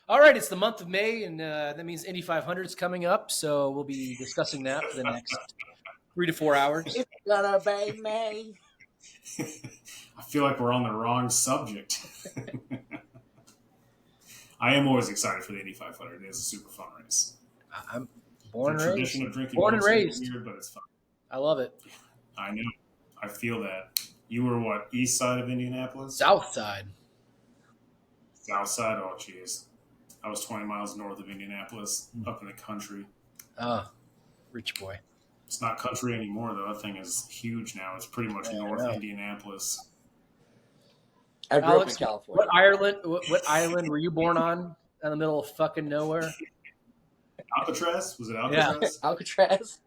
All right, it's the month of May, and that means Indy 500 is coming up. So we'll be discussing that for the next 3 to 4 hours. It's gonna be May. I feel like we're on the wrong subject. I am always excited for the Indy 500. It is a super fun race. I'm born the and tradition raised. of drinking Born and milk's raised. weird, but it's fun. I love it. I know. I feel that. You were what, east side of Indianapolis? South side. South side? Oh, jeez. I was 20 miles north of Indianapolis, up in the country. Rich boy. It's not country anymore, though. That thing is huge now. It's pretty much North Indianapolis. I grew up in California. What island were you born on? In the middle of fucking nowhere? Alcatraz? Was it Alcatraz? Yeah. Alcatraz.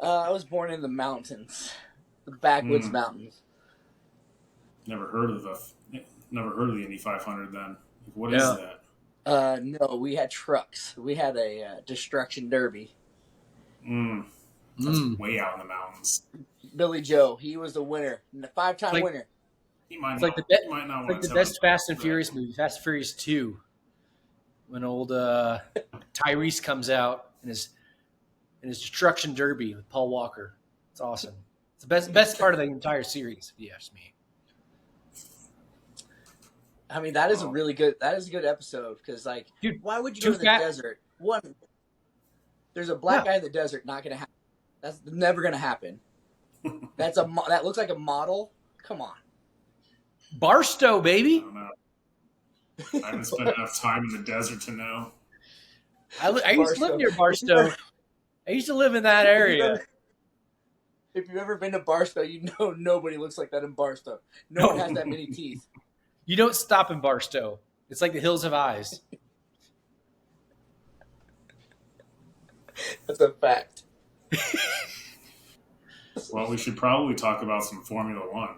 I was born in the mountains, the backwoods mountains. Never heard of the Indy 500. Then what is that? No, we had trucks. We had a destruction derby. That's way out in the mountains. Billy Joe, he was the winner, the 5-time winner. He might It's not, like the best Fast and Furious movie, Fast and Furious 2, when old Tyrese comes out in his destruction derby with Paul Walker. It's awesome. It's the best part of the entire series, if you ask me. I mean, that is a really good. That is a good episode because, like, dude, why would you go to the desert? One, there's a black guy in the desert. Not gonna happen. That's never gonna happen. That looks like a model. Come on, Barstow, baby. I don't know. I haven't spent enough time in the desert to know. I used to live near Barstow. I used to live in that area. If you've ever been to Barstow, you know nobody looks like that in Barstow. No one has that many teeth. You don't stop in Barstow. It's like the Hills Have Eyes. That's a fact. Well, we should probably talk about some Formula One.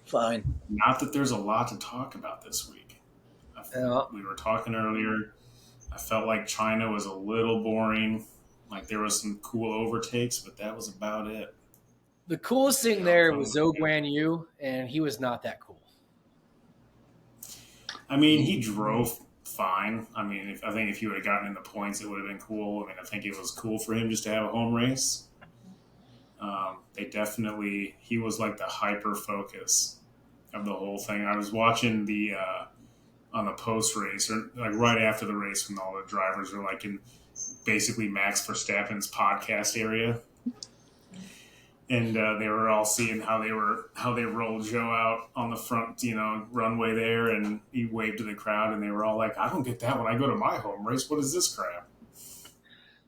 Fine. Not that there's a lot to talk about this week. We were talking earlier. I felt like China was a little boring. Like there was some cool overtakes, but that was about it. The coolest thing there was Zhou Guanyu, and he was not that cool. I mean, he drove fine. I mean, I think if he would have gotten in the points, it would have been cool. I mean, I think it was cool for him just to have a home race. He was like the hyper focus of the whole thing. I was watching on the post race, or like right after the race, when all the drivers were like in basically Max Verstappen's podcast area. And they were all seeing how they rolled Joe out on the front, runway there, and he waved to the crowd, and they were all like, "I don't get that when I go to my home race. What is this crap?"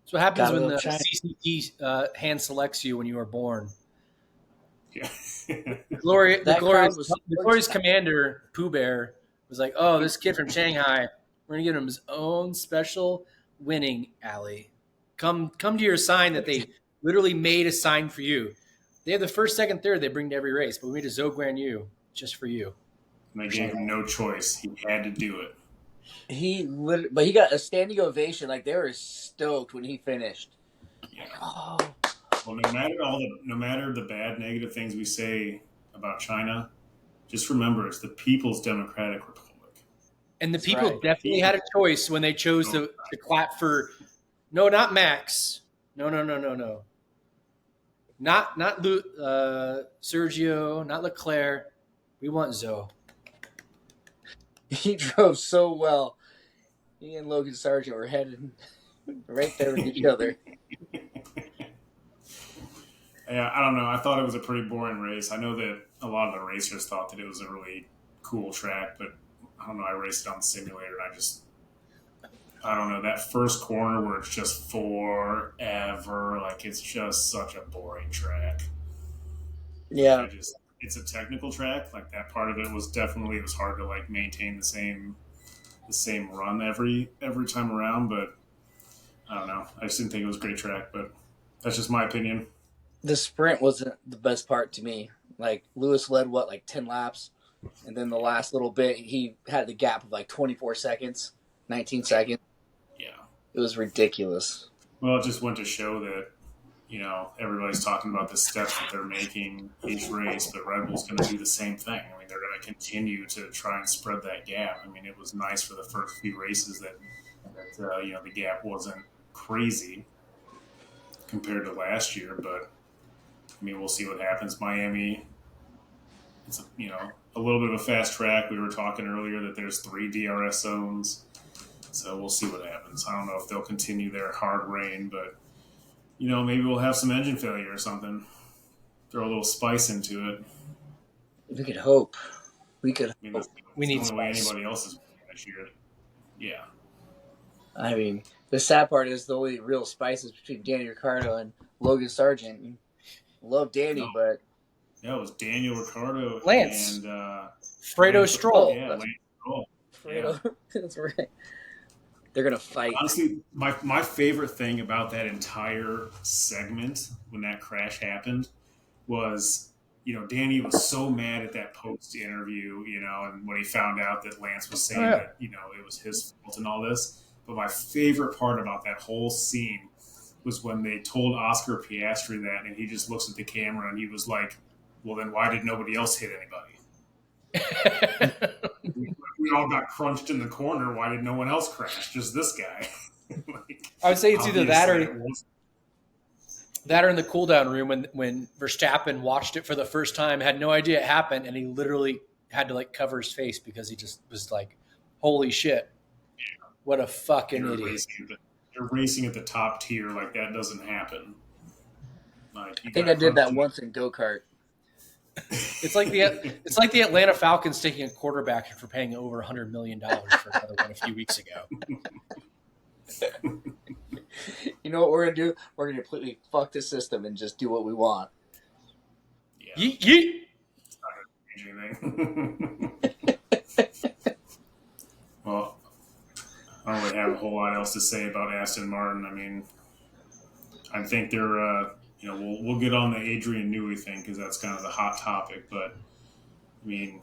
So what happens when the CCT hand selects you when you are born? Yeah. the glorious commander Pooh Bear was like, "Oh, this kid from Shanghai, we're gonna give him his own special winning alley. Come to your sign that they literally made a sign for you." They have the first, second, third they bring to every race, but we made a Zhou Guanyu just for you. And they gave him no choice. He had to do it. But he got a standing ovation. Like, they were stoked when he finished. Yeah. Oh. Well, no matter the bad, negative things we say about China, just remember it's the People's Democratic Republic. And the people definitely had a choice when they chose to clap for, no, not Max. No. Not Sergio, not Leclerc. We want Zhou. He drove so well. He and Logan Sargent were headed right there with each other. Yeah, I don't know. I thought it was a pretty boring race. I know that a lot of the racers thought that it was a really cool track, but I don't know. I raced it on the simulator, and I don't know, that first corner where it's just forever, like it's just such a boring track. Yeah. It's a technical track. Like that part of it was hard to like maintain the same run every time around, but I don't know. I just didn't think it was a great track, but that's just my opinion. The sprint wasn't the best part to me. Like Lewis led 10 laps, and then the last little bit he had the gap of like 24 seconds, 19 seconds. Yeah. It was ridiculous. Well, it just went to show that everybody's talking about the steps that they're making each race, but Red Bull's going to do the same thing. I mean, they're going to continue to try and spread that gap. I mean, it was nice for the first few races that the gap wasn't crazy compared to last year, but I mean, we'll see what happens. Miami, it's a little bit of a fast track. We were talking earlier that there's 3 DRS zones, so we'll see what happens. I don't know if they'll continue their hard reign, but maybe we'll have some engine failure or something. Throw a little spice into it. We could hope. We could. I mean, that's we need the only way spice. anybody else is this year. Yeah. I mean, the sad part is the only real spice is between Danny Ricciardo and Logan Sargent. Love Danny, but yeah, it was Daniel Ricciardo Lance and Fredo Stroll. Yeah, Lance Stroll. Fredo. Yeah. That's right. They're gonna fight. Honestly, my favorite thing about that entire segment when that crash happened was, Danny was so mad at that post interview, and when he found out that Lance was saying that, it was his fault and all this. But my favorite part about that whole scene was when they told Oscar Piastri that, and he just looks at the camera and he was like, well, then why did nobody else hit anybody? We all got crunched in the corner. Why did no one else crash? Just this guy. I would say it's either that or in the cool down room when Verstappen watched it for the first time, had no idea it happened, and he literally had to cover his face because he just was like, holy shit. What a fucking idiot. You're racing at the top tier. Like, that doesn't happen. I think I did that once in go-kart. It's like the Atlanta Falcons taking a quarterback for paying over $100 million for another one a few weeks ago. You know what we're going to do? We're going to completely fuck the system and just do what we want. Yeah. Yeet. It's not going to change anything. Well, I don't really have a whole lot else to say about Aston Martin. I mean, I think they're, we'll get on the Adrian Newey thing because that's kind of the hot topic. But, I mean,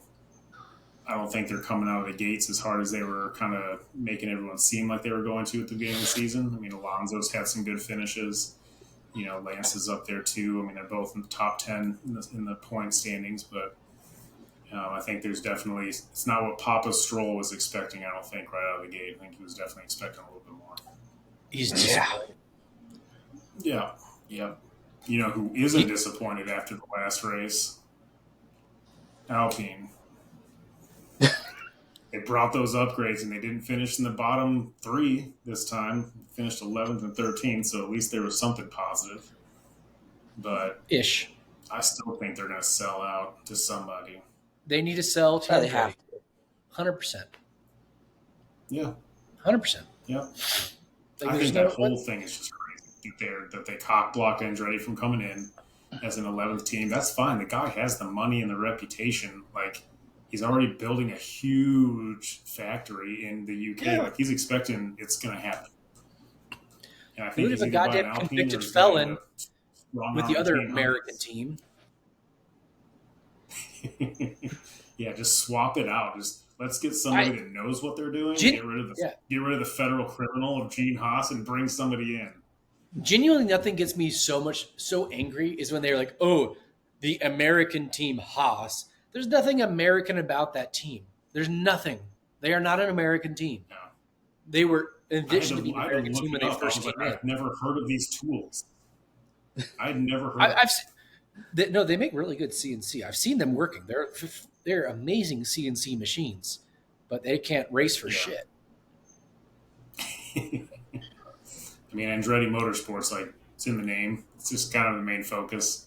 I don't think they're coming out of the gates as hard as they were kind of making everyone seem like they were going to at the beginning of the season. I mean, Alonso's had some good finishes. Lance is up there too. I mean, they're both in the top 10 in the point standings. But I think there's definitely – it's not what Papa Stroll was expecting, I don't think, right out of the gate. I think he was definitely expecting a little bit more. He's disappointed. Yeah. You know who isn't disappointed after the last race? Alpine. They brought those upgrades, and they didn't finish in the bottom 3 this time. Finished 11th and 13th, so at least there was something positive. But I still think they're going to sell out to somebody. They need to sell to Andretti. 100%. Yeah. 100%. Yeah. I think that whole thing is just crazy. That they cock block Andretti from coming in as an 11th team. That's fine. The guy has the money and the reputation. He's already building a huge factory in the UK. Yeah. He's expecting it's going to happen. And I think he's a goddamn convicted felon with the other American team. Yeah, just swap it out. Just let's get somebody that knows what they're doing. Get rid of the federal criminal of Gene Haas and bring somebody in. Genuinely, nothing gets me so angry is when they're like, "Oh, the American team Haas." There's nothing American about that team. There's nothing. They are not an American team. No. They were envisioned to be an American team when they first came in. I've never heard of these tools. I'd never heard of them. No, they make really good CNC. I've seen them working. They're amazing CNC machines, but they can't race for shit. I mean, Andretti Motorsports, it's in the name. It's just kind of the main focus.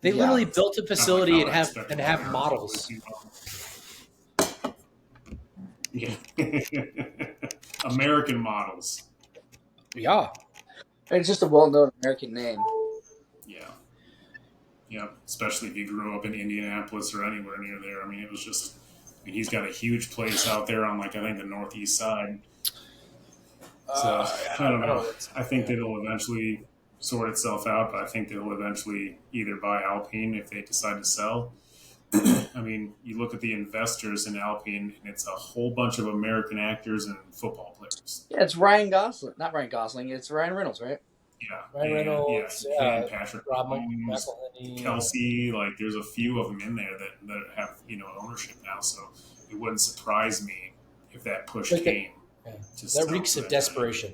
They literally built a facility and have models. Yeah. American models. Yeah. It's just a well-known American name. Yeah. Yeah, especially if you grew up in Indianapolis or anywhere near there. I mean, it was just he's got a huge place out there on, I think, the northeast side. So, I don't know. I think that it'll eventually sort itself out, but I think they'll eventually either buy Alpine if they decide to sell. I mean, you look at the investors in Alpine, and it's a whole bunch of American actors and football players. Yeah, it's Ryan Gosling. Not Ryan Gosling. It's Ryan Reynolds, right? Ryan Reynolds, and Patrick Rob Mahomes, McElhenney, Kelsey. Like, there's a few of them in there that have ownership now. So it wouldn't surprise me if that push came. That reeks of desperation.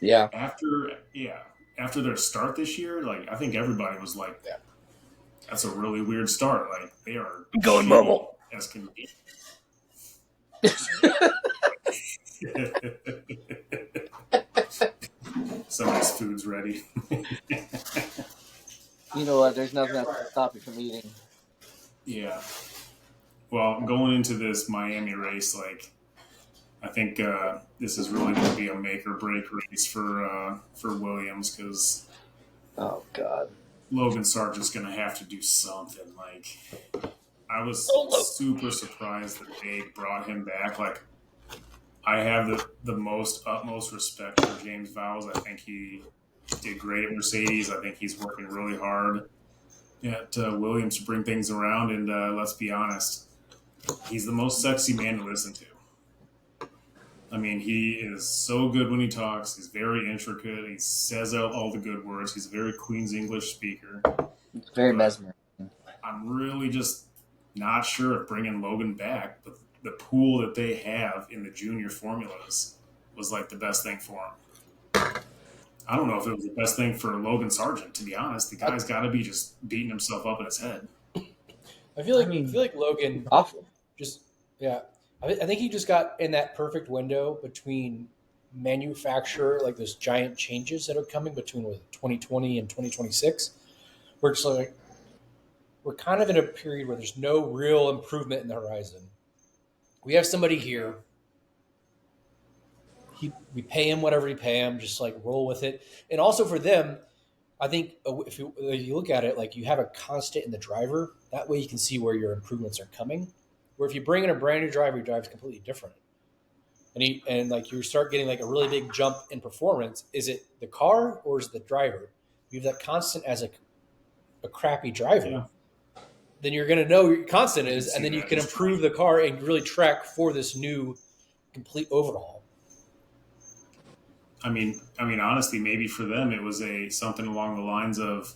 Yeah. After their start this year, like, I think everybody was like, that's a really weird start. Like, they are going mobile as can be. Somebody's food's ready. You know what? There's nothing that's stop you from eating. Yeah. Well, going into this Miami race, like, I think this is really going to be a make or break race for Williams, because oh god, Logan Sargent's going to have to do something. Like, I was super surprised that they brought him back. Like, I have the utmost respect for James Vowles. I think he did great at Mercedes. I think he's working really hard at Williams to bring things around. And let's be honest, he's the most sexy man to listen to. I mean, he is so good when he talks. He's very intricate. He says all the good words. He's a very Queen's English speaker. Very mesmerizing. I'm really just not sure if bringing Logan back, but the pool that they have in the junior formulas was like the best thing for him. I don't know if it was the best thing for Logan Sargent, to be honest. The guy's got to be just beating himself up in his head. I feel like Logan awful. I think he just got in that perfect window between manufacturer, like those giant changes that are coming between 2020 and 2026. We're just like, we're kind of in a period where there's no real improvement in the horizon. We have somebody here. We pay him whatever we pay him, just like roll with it. And also for them, I think if you look at it, like, you have a constant in the driver. That way you can see where your improvements are coming. Where if you bring in a brand new driver, he drives completely different. And like, you start getting like a really big jump in performance. Is it the car or is it the driver? You have that constant as a crappy driver. Then you're going to know your constant is, and then you can improve the car and really track for this new complete overhaul. I mean, honestly, maybe for them it was something along the lines of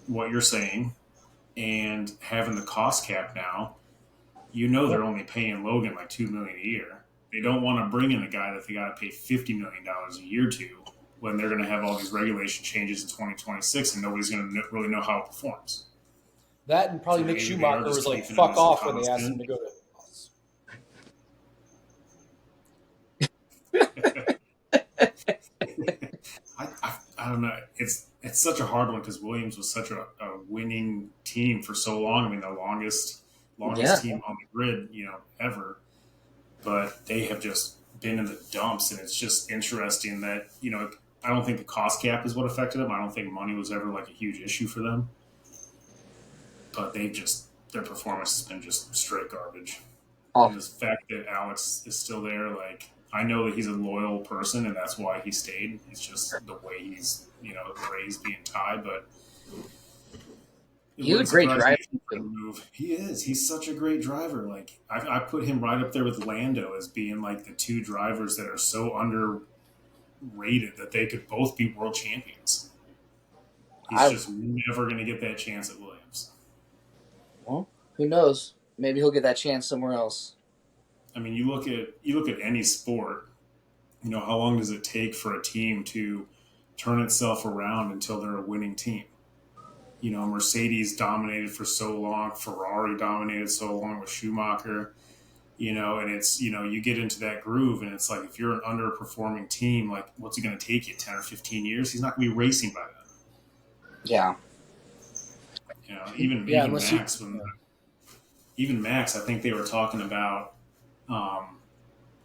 what you're saying, and having the cost cap now. They're only paying Logan like $2 million a year. They don't want to bring in a guy that they got to pay $50 million a year to, when they're going to have all these regulation changes in 2026, and nobody's going to really know how it performs. That and probably Mick Schumacher was like, fuck off when they asked him to go to I don't know. It's such a hard one, because Williams was such a winning team for so long. I mean, the longest team on the grid, ever. But they have just been in the dumps, and it's just interesting that, I don't think the cost cap is what affected them. I don't think money was ever like a huge issue for them. But their performance has been just straight garbage. And the fact that Alex is still there, like, I know that he's a loyal person, and that's why he stayed. It's just the way he's, raised being Thai, but he's a great driver. He is. He's such a great driver. Like, I put him right up there with Lando as being like the two drivers that are so underrated that they could both be world champions. He's just never going to get that chance at Williams. Well, who knows? Maybe he'll get that chance somewhere else. I mean, you look at any sport. How long does it take for a team to turn itself around until they're a winning team? Mercedes dominated for so long. Ferrari dominated so long with Schumacher. And it's, you get into that groove, and it's like, if you're an underperforming team, like, what's it going to take you, 10 or 15 years? He's not going to be racing by then. Yeah. Even Max, I think they were talking about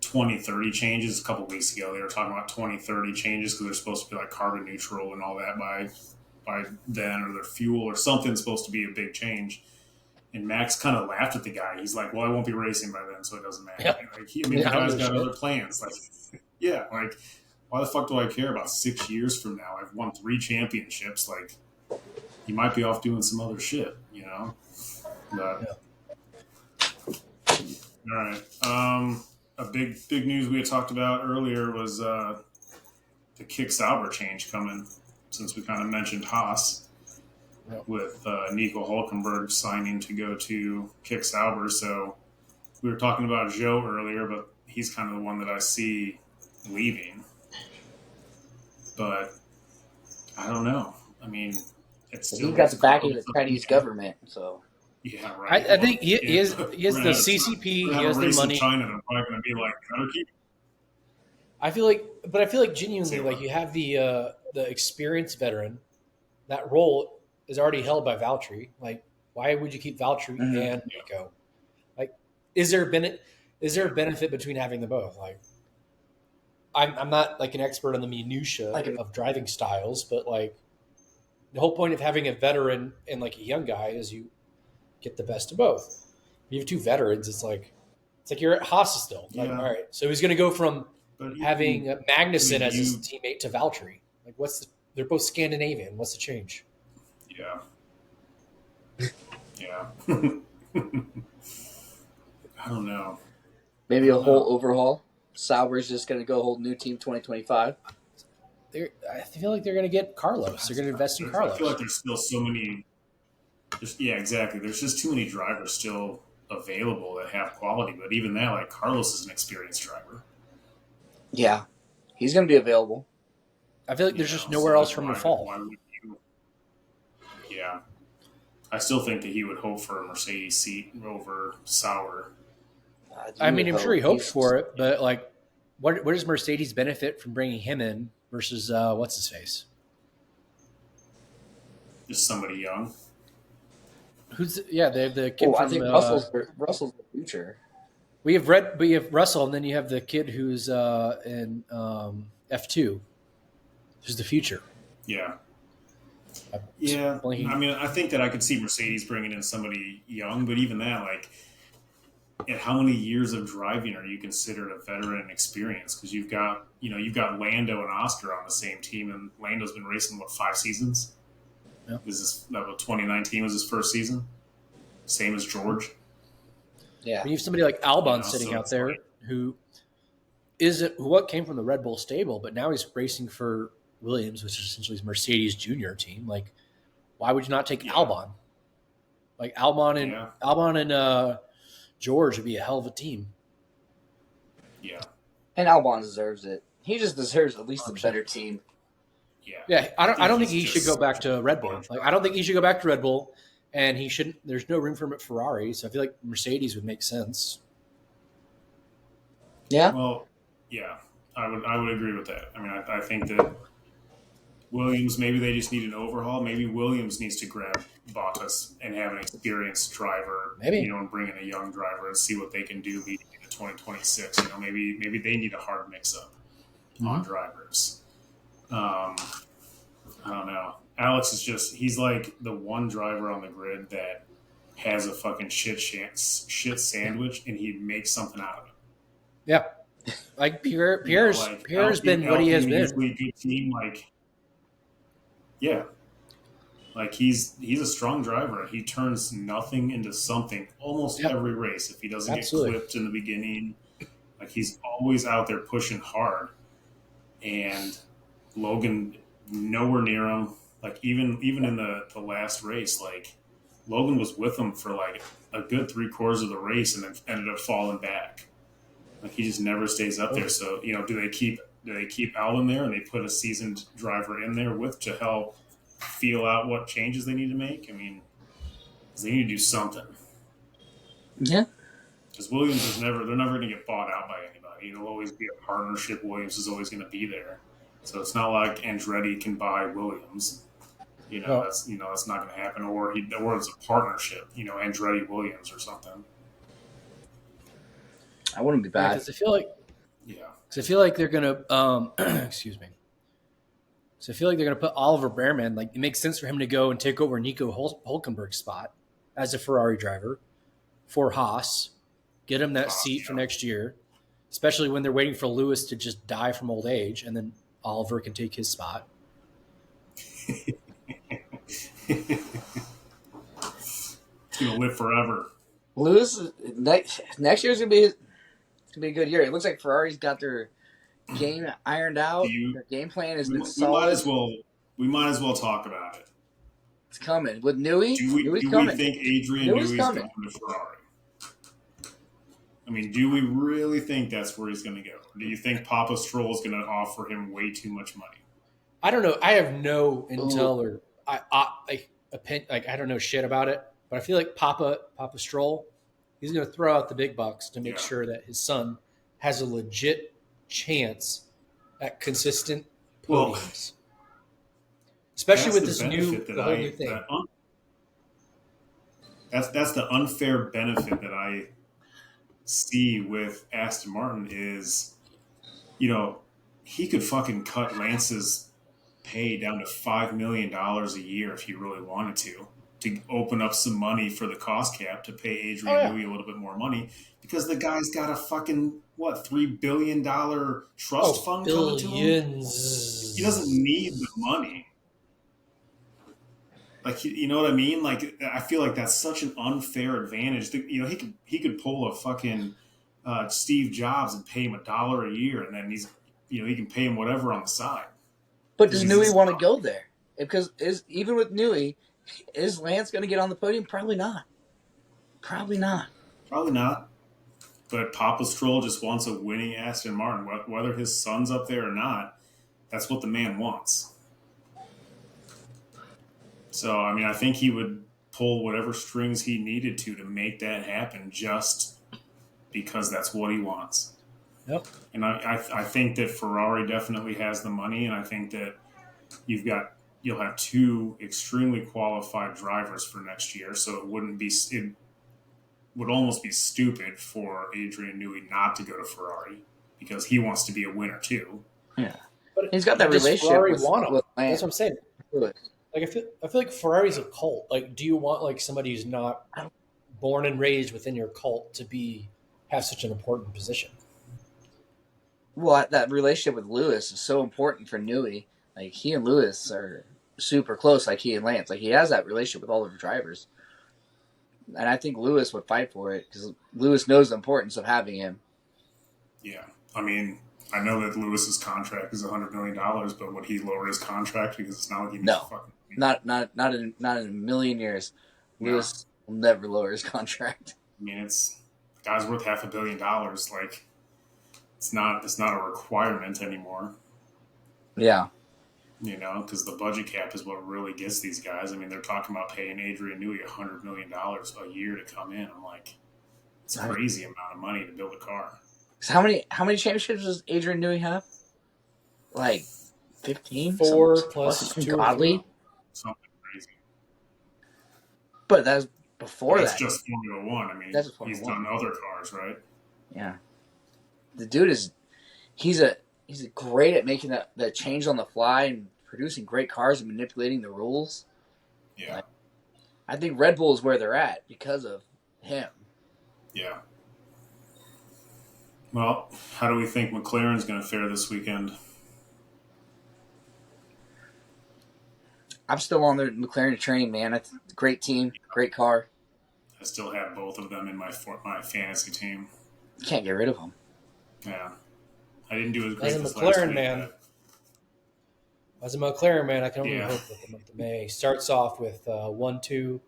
2030 changes a couple weeks ago. They were talking about 2030 changes because they're supposed to be like carbon neutral and all that by then, or their fuel or something's supposed to be a big change. And Max kind of laughed at the guy. He's like, well, I won't be racing by then, so it doesn't matter. Yeah. Like, the guy's got other plans. Like, like, why the fuck do I care about 6 years from now? I've won 3 championships. Like, he might be off doing some other shit, But, all right. A big news we had talked about earlier was the Kick Sauber change coming, since we kind of mentioned Haas, with Nico Hülkenberg signing to go to Kick Sauber. So we were talking about Joe earlier, but he's kind of the one that I see leaving. But I don't know. I mean, it's still... He's got the backing of the Chinese government, so... Yeah, right. I think he has the CCP. He has their money. China, they're probably going to be like, keep. I feel like genuinely, like, you have the experienced veteran. That role is already held by Valtteri. Like, why would you keep Valtteri and Nico? Like, is there a benefit between having them both? Like, I'm not like an expert on the minutia of driving styles, but like, the whole point of having a veteran and like a young guy is you get the best of both. You have two veterans. It's like you're at Haas still. Like, all right, so he's going to go from having Magnussen as his teammate to Valtteri. Like, they're both Scandinavian. What's the change? Yeah. Yeah. I don't know. Maybe a whole overhaul. Sauber's just going to go hold new team 2025. I feel like they're going to get Carlos. They're going to invest in Carlos. I feel like there's still so many. Yeah, exactly. There's just too many drivers still available that have quality. But even that, like, Carlos is an experienced driver. Yeah, he's going to be available. I feel like there's just nowhere else for him to fall. Why would you? Yeah, I still think that he would hope for a Mercedes seat over Sauber. I mean, I'm sure he hopes for it, but like, what does Mercedes benefit from bringing him in versus what's his face? Just somebody young. They have the kid from. I think Russell's the future. We have Russell, and then you have the kid who's in F2, who's the future. Yeah. Yeah. I mean, I think that I could see Mercedes bringing in somebody young, but even that, like, at how many years of driving are you considered a veteran experience? Because you've got Lando and Oscar on the same team, and Lando's been racing 5 seasons. Yeah. 2019 was his first season, same as George. Yeah, when you have somebody like Albon sitting out there who came from the Red Bull stable, but now he's racing for Williams, which is essentially his Mercedes junior team. Like, why would you not take Albon? Like, Albon and George would be a hell of a team. Yeah, and Albon deserves it. He just deserves at least a better team. Yeah. I don't think he should go back to Red Bull. Like, I don't think he should go back to Red Bull, and he shouldn't. There's no room for him at Ferrari, so I feel like Mercedes would make sense. Yeah. Well, yeah, I would agree with that. I mean, I think that Williams, maybe they just need an overhaul. Maybe Williams needs to grab Bottas and have an experienced driver, and bring in a young driver and see what they can do leading into 2026. Maybe they need a hard mix-up on drivers. I don't know. Alex is he's like the one driver on the grid that has a fucking shit sandwich, and he makes something out of it. Yeah. Like Pierre's been what he has been. Good team, like, yeah. Like, he's a strong driver. He turns nothing into something almost every race. If he doesn't get clipped in the beginning, like, he's always out there pushing hard. And Logan nowhere near him. Like, even in the last race, like, Logan was with him for like a good 3/4 of the race and then ended up falling back. Like, he just never stays up there. So, do they keep Albon there and they put a seasoned driver in there to help feel out what changes they need to make? I mean, they need to do something. Yeah. Because Williams they're never going to get bought out by anybody. It'll always be a partnership. Williams is always going to be there. So it's not like Andretti can buy Williams. That's not going to happen. Or it's a partnership. Andretti Williams or something. I wouldn't be bad. Because I feel like they're going to excuse me. So I feel like they're going to put Oliver Behrman. Like, it makes sense for him to go and take over Nico Hülkenberg's spot as a Ferrari driver for Haas. Get him that seat for next year, especially when they're waiting for Lewis to just die from old age, and then Oliver can take his spot. He's going to live forever. Lewis next year's going to be to be a good year. It looks like Ferrari's got their game ironed out. Their game plan has been solid. We might as well talk about it. It's coming with Newey. Do we think Adrian Newey's going to Ferrari? I mean, do we really think that's where he's going to go? Or do you think Papa Stroll is going to offer him way too much money? I don't know. I have no intel or I don't know shit about it, but I feel like Papa Stroll, he's going to throw out the big bucks to make sure that his son has a legit chance at consistent podiums. Especially with this whole new thing. That's the unfair benefit that I see with Aston Martin is, he could fucking cut Lance's pay down to $5 million a year if he really wanted to open up some money for the cost cap to pay Adrian Newey a little bit more money, because the guy's got a fucking $3 billion trust fund coming to him. He doesn't need the money. Like, you know what I mean? Like, I feel like that's such an unfair advantage. He could pull a fucking Steve Jobs and pay him $1 a year, and then he can pay him whatever on the side. But does Newey want to go there? Because even with Newey, is Lance going to get on the podium? Probably not. Probably not. But Papa Stroll just wants a winning Aston Martin, whether his son's up there or not. That's what the man wants. So, I mean, I think he would pull whatever strings he needed to make that happen, just because that's what he wants. Yep. And I think that Ferrari definitely has the money, and I think that you'll have two extremely qualified drivers for next year. So it would almost be stupid for Adrian Newey not to go to Ferrari, because he wants to be a winner too. Yeah, but he's got that relationship with Lance. That's what I'm saying. Like, I feel like Ferrari's a cult. Like, do you want like somebody who's not born and raised within your cult to have such an important position? Well, that relationship with Lewis is so important for Newey. Like, he and Lewis are super close, like he and Lance. Like, he has that relationship with all of the drivers. And I think Lewis would fight for it, because Lewis knows the importance of having him. Yeah. I mean, I know that Lewis's contract is $100 million, but would he lower his contract? Because it's not like he needs fucking... Not in a million years. Lewis will never lower his contract. I mean, the guy's worth $500 million. Like, it's not a requirement anymore. Yeah. Because the budget cap is what really gets these guys. I mean, they're talking about paying Adrian Newey $100 million a year to come in. I'm like, it's a crazy amount of money to build a car. So how many championships does Adrian Newey have? Like 15? 4 plus 2. Godly? Something crazy. But that's before that. That's just Formula One. I mean, he's done other cars, right? Yeah. The dude he's great at making that change on the fly and producing great cars and manipulating the rules. Yeah. I think Red Bull is where they're at because of him. Yeah. Well, how do we think McLaren's going to fare this weekend? I'm still on the McLaren train, man. It's a great team, great car. I still have both of them in my fantasy team. You can't get rid of them. Yeah. I didn't do as great as a McLaren man. As a McLaren man, I can only hope that the month of May starts off with 1-2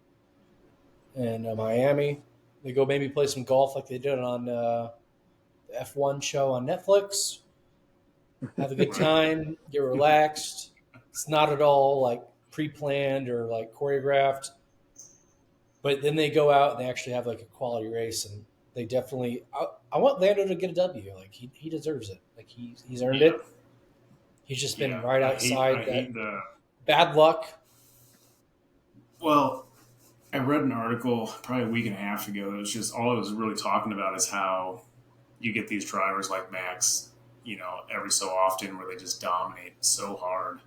in Miami. They go maybe play some golf like they did on the F1 show on Netflix. Have a good time, get relaxed. It's not at all like pre-planned or like choreographed. But then they go out and they actually have like a quality race, and they definitely. I want Lando to get a W. Like he deserves it. Like he's earned it. He's just been right outside that bad luck. Well, I read an article probably a week and a half ago. It was just all it was really talking about is how you get these drivers like Max, every so often where they just dominate so hard,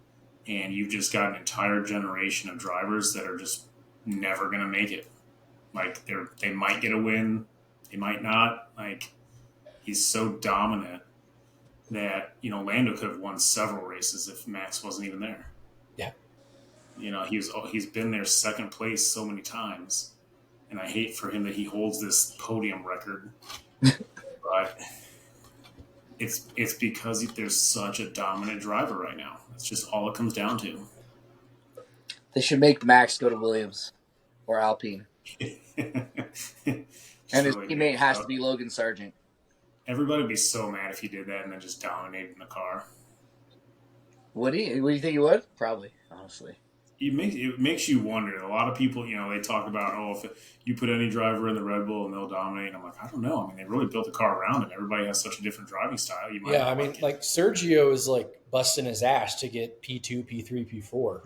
and you've just got an entire generation of drivers that are just never going to make it. Like they might get a win, they might not. Like, he's so dominant that Lando could have won several races if Max wasn't even there. Yeah, he's been there second place so many times, and I hate for him that he holds this podium record. But it's because there's such a dominant driver right now. That's just all it comes down to. They should make Max go to Williams or Alpine. And his teammate has to be Logan Sargent. Everybody would be so mad if he did that and then just dominated in the car. Would he? Would you think he would? Probably, honestly. It makes you wonder. A lot of people, they talk about, if you put any driver in the Red Bull and they'll dominate. And I'm like, I don't know. I mean, they really built the car around him. Everybody has such a different driving style. Like Sergio is like busting his ass to get P2, P3, P4.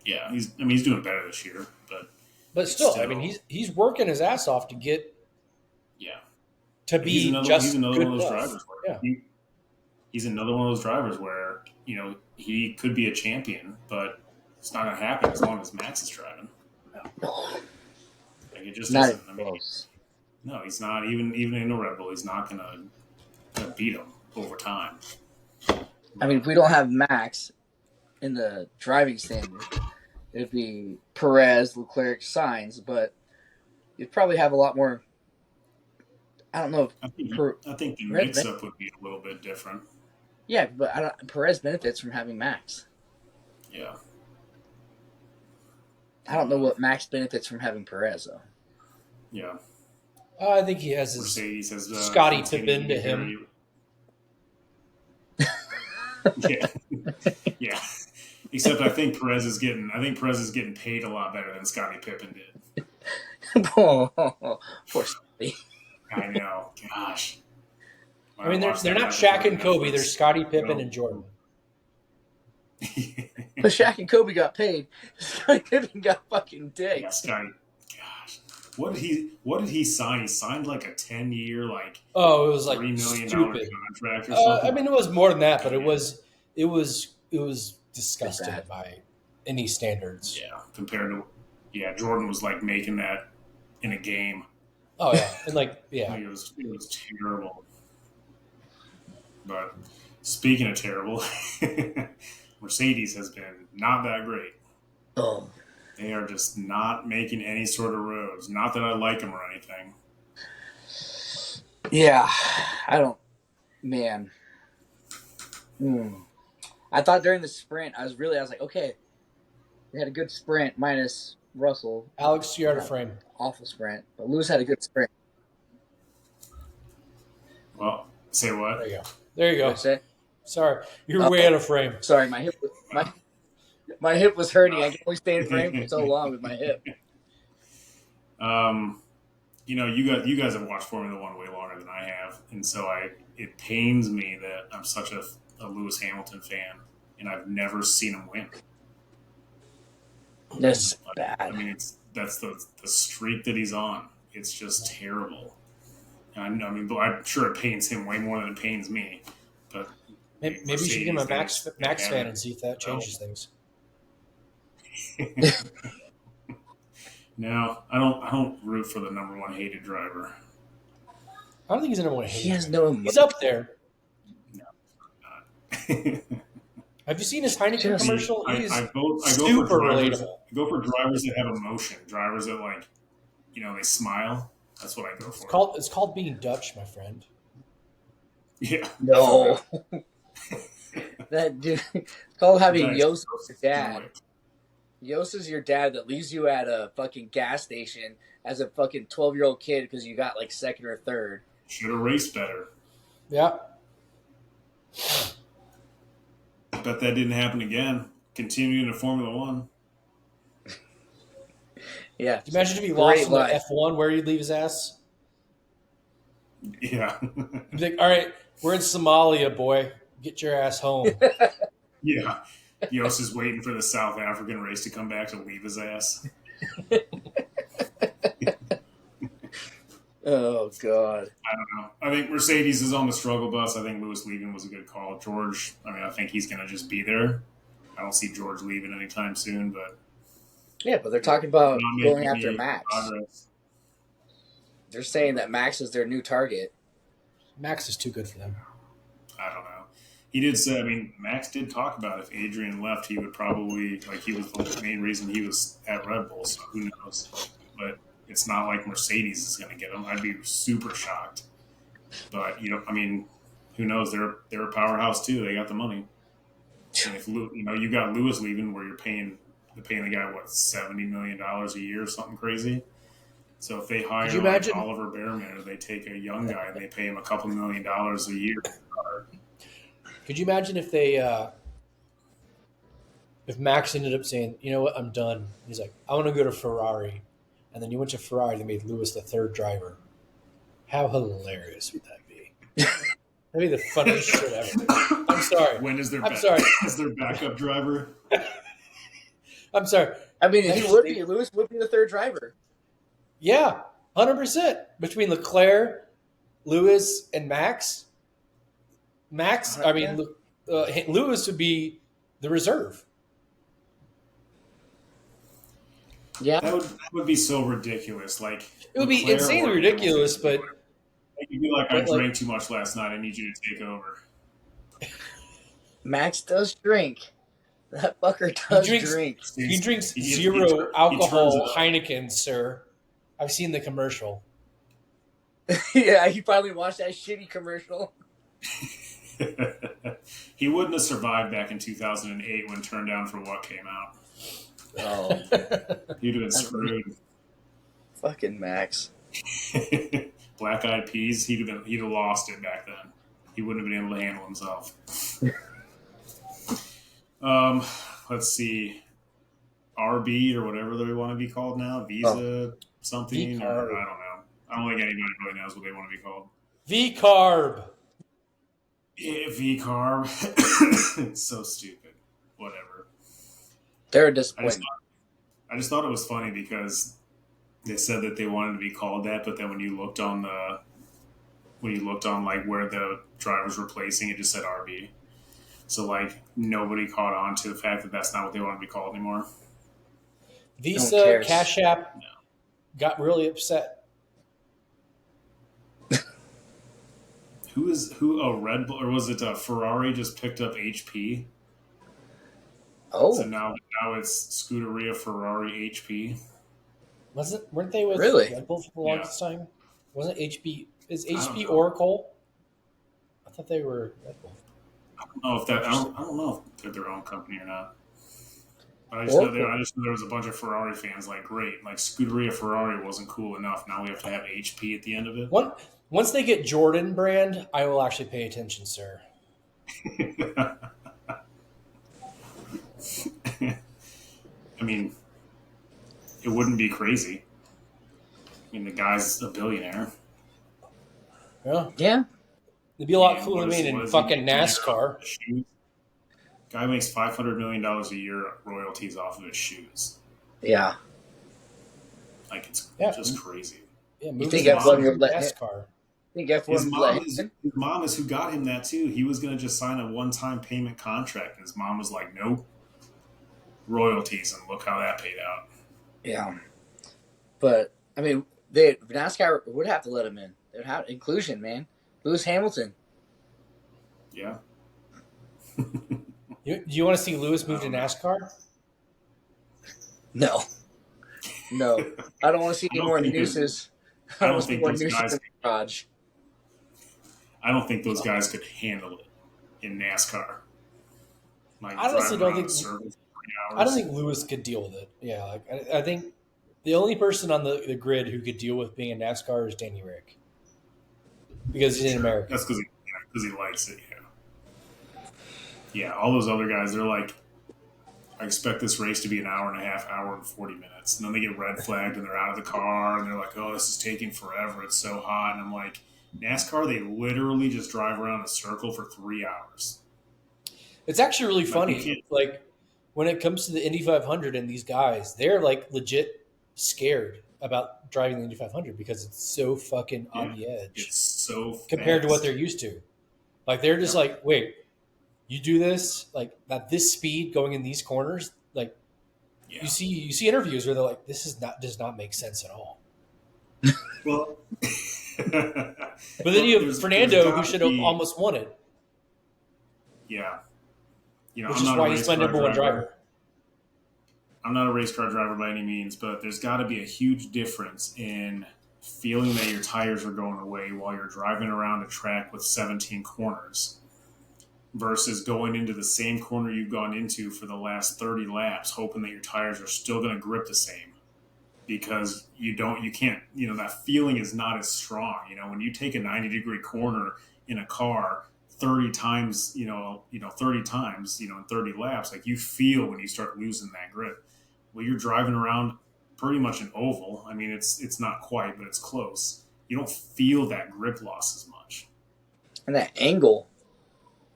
Yeah, he's doing better this year, but still, I mean, he's working his ass off to get to be he's another good one of those enough. drivers. He's another one of those drivers where he could be a champion, but it's not going to happen as long as Max is driving. Like it just not isn't. I mean, no, he's not. Even in a Red Bull, he's not going to beat him over time. I mean, if we don't have Max in the driving standard, it'd be Perez, Leclerc, Sainz, but you'd probably have a lot more. I don't know. I think the mix-up would be a little bit different. Yeah, but Perez benefits from having Max. Yeah. I don't know what Max benefits from having Perez, though. Yeah. I think he has Mercedes has Scotty Pippen to him. Yeah. Except I think Perez is getting paid a lot better than Scotty Pippen did. Poor Scotty. I know. Gosh. I mean, they're not Shaq and Kobe. They're Scottie Pippen and Jordan. But Shaq and Kobe got paid. Scottie Pippen got fucking dick. Yeah, Scotty. Gosh. What did he sign? He signed like a 10-year, it was like $3 million stupid contract or something. I mean, it was more than that, but it was disgusting by any standards. Yeah, compared to Jordan was like making that in a game. Oh yeah, and it was terrible. But speaking of terrible, Mercedes has been not that great. Oh, they are just not making any sort of roads. Not that I like them or anything. Yeah, I don't. Man, I thought during the sprint, I was like, okay, we had a good sprint minus Russell. Alex, you're out of frame. Awful sprint, but Lewis had a good sprint. Well, say what? There you go. Sorry, you're way out of frame. Sorry, my hip was hurting. I can only stay in frame for so long with my hip. You guys have watched Formula One way longer than I have, and so it pains me that I'm such a Lewis Hamilton fan, and I've never seen him win. That's bad. I mean, that's the streak that he's on. It's just terrible. And but I'm sure it pains him way more than it pains me. But maybe you should give him a Max fan and see if that changes things. No, I don't root for the number one hated driver. I don't think he's the number one hated. He has no. He's up there. No, not. Have you seen his Heineken commercial? He's super relatable. I go for drivers that have emotion. Drivers that they smile. That's what I go for. It's called being Dutch, my friend. Yeah. No. That dude. It's called having Yost as your dad. Yost is your dad that leaves you at a fucking gas station as a fucking 12-year-old kid because you got like second or third. Should have raced better. Yeah. I bet that didn't happen again. Continuing to Formula One. Yeah. Can you imagine if he lost in the F1 where he'd leave his ass? Yeah. He'd be like, all right, we're in Somalia, boy. Get your ass home. Yeah. Yost is waiting for the South African race to come back to leave his ass. Oh, God. I don't know. I think Mercedes is on the struggle bus. I think Lewis leaving was a good call. George, I think he's going to just be there. I don't see George leaving anytime soon, but... Yeah, but they're talking about going after Max. Progress. They're saying that Max is their new target. Max is too good for them. I don't know. He did say, Max did talk about if Adrian left, he would probably, he was the main reason he was at Red Bull, so who knows. But it's not like Mercedes is going to get him. I'd be super shocked. But, who knows? They're a powerhouse too. They got the money. And if you got Lewis leaving, where you're paying the guy what $70 million a year or something crazy. So if they hire like Oliver Bearman, or they take a young guy and they pay him a couple $1 million a year. Could you imagine if Max ended up saying, "You know what, I'm done." He's like, "I want to go to Ferrari," and then you went to Ferrari. They made Lewis the third driver. How hilarious would that be? That'd be the funniest shit ever. I'm sorry. When is their is their backup driver? I'm sorry. I mean, Lewis would be the third driver. Yeah, 100%. Between Leclerc, Lewis, and Max. Lewis would be the reserve. Yeah, that would be so ridiculous. Like it would be insanely ridiculous, but you'd be like, I drank too much last night. I need you to take over. Max does drink. That fucker does drink. He drinks zero alcohol Heineken, sir. I've seen the commercial. Yeah, he finally watched that shitty commercial. He wouldn't have survived back in 2008 when Turned Down for What came out. Oh. He'd have been screwed. Fucking Max. Black Eyed Peas, he'd have lost it back then. He wouldn't have been able to handle himself. Let's see. RB or whatever they want to be called now. Visa something. Or I don't know. I don't think anybody really knows what they want to be called. V-carb. Yeah, V-carb. It's so stupid. Whatever. They're a disappointment. I just thought it was funny because they said that they wanted to be called that, but then when you looked on like where the drivers were placing, it just said RB. So like nobody caught on to the fact that that's not what they want to be called anymore. Visa, Cash App got really upset. Red Bull, or was it Ferrari just picked up HP? Oh. So now it's Scuderia Ferrari HP. Weren't they with Red Bull for the longest time? Wasn't HP? Is HP Oracle? I thought they were Red Bull. I don't know if they're their own company or not. But I just know there was a bunch of Ferrari fans like, great, like Scuderia Ferrari wasn't cool enough. Now we have to have HP at the end of it. Once they get Jordan brand, I will actually pay attention, sir. I mean, it wouldn't be crazy. I mean, the guy's a billionaire. Yeah. Yeah. It'd be a lot cooler than being in fucking NASCAR. Guy makes $500 million a year royalties off of his shoes. Yeah. Like, it's just crazy. Yeah, you think F1 would let NASCAR? His mom is who got him that too. He was going to just sign a one-time payment contract, and his mom was like, "Nope, royalties," and look how that paid out. Yeah, but I mean, NASCAR would have to let him in. They'd have inclusion, man. Lewis Hamilton. Yeah. Do you want to see Lewis move to NASCAR? No. I don't want to see any more nooses. I don't think those guys. I don't think those guys could handle it in NASCAR. Like, I honestly don't think Lewis could deal with it. Yeah, like I think the only person on the grid who could deal with being in NASCAR is Danny Rick, because he's in America. That's because he likes it. Yeah. All those other guys, they're like, I expect this race to be an hour and a half, hour and 40 minutes. And then they get red flagged and they're out of the car and they're like, oh, this is taking forever. It's so hot. And I'm like, NASCAR, they literally just drive around a circle for 3 hours. It's actually really funny. Like, when it comes to the Indy 500 and these guys, they're like legit scared about driving the Indy 500 because it's so fucking on the edge. It's so fast compared to what they're used to. Like, they're just like, wait, you do this like at this speed going in these corners, like you see interviews where they're like, this does not make sense at all. Well, but then you have Fernando, who should have almost won it. Yeah, which is why he's my number one driver. I'm not a race car driver by any means, but there's got to be a huge difference in feeling that your tires are going away while you're driving around a track with 17 corners versus going into the same corner you've gone into for the last 30 laps, hoping that your tires are still going to grip the same, because you can't, that feeling is not as strong. When you take a 90-degree corner in a car 30 times, 30 times, in 30 laps, like you feel when you start losing that grip. Well, you're driving around pretty much an oval. I mean, it's not quite, but it's close. You don't feel that grip loss as much. And that angle.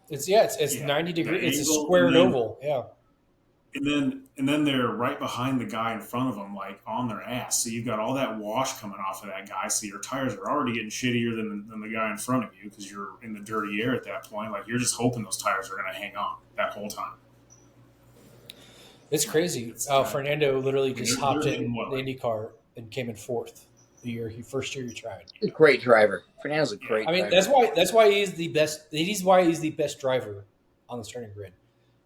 It's 90 degrees. It's a squared oval. Yeah. And then they're right behind the guy in front of them, like on their ass. So you've got all that wash coming off of that guy. So your tires are already getting shittier than the guy in front of you because you're in the dirty air at that point. Like you're just hoping those tires are going to hang on that whole time. It's crazy. Fernando literally just hopped in the IndyCar and came in fourth first year he tried. He's a great driver. Fernando's a great driver. That's why he's the best. He's why he's the best driver on the starting grid.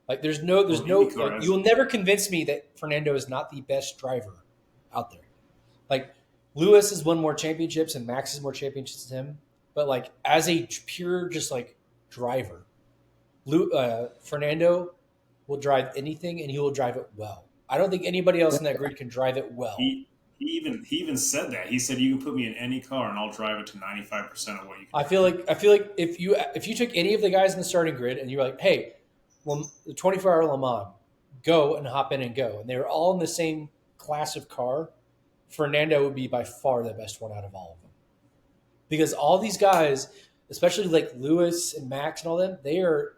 Like there's no like, you'll never convince me that Fernando is not the best driver out there. Like Lewis has won more championships and Max has more championships than him, but like as a pure just like driver, Fernando will drive anything and he will drive it well. I don't think anybody else in that grid can drive it well. He even said that. He said you can put me in any car and I'll drive it to 95% of what you can. I feel like if you took any of the guys in the starting grid and you were like, hey, well, the 24-hour Le Mans, go and hop in and go, and they were all in the same class of car, Fernando would be by far the best one out of all of them. Because all these guys, especially like Lewis and Max and all them, they are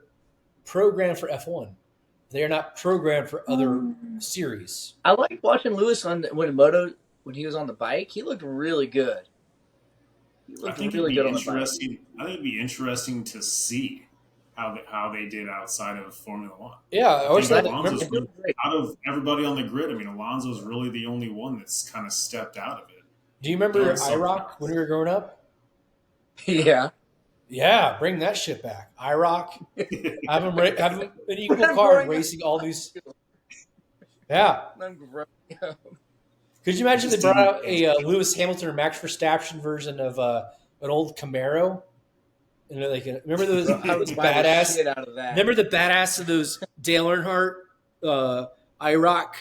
programmed for F1. They are not programmed for other series. I like watching Lewis when he was on the bike. He looked really good. He looked really good on the bike. I think it'd be interesting to see how they did outside of Formula One. Yeah, I always thought out of everybody on the grid, I mean, Alonso's really the only one that's kind of stepped out of it. Do you remember IROC when we were growing up? Yeah. Yeah, bring that shit back. IROC, have him an equal car racing all these. Yeah. Could you imagine they brought out a Lewis Hamilton or Max Verstappen version of an old Camaro? And remember those badass? Remember the badass of those Dale Earnhardt IROC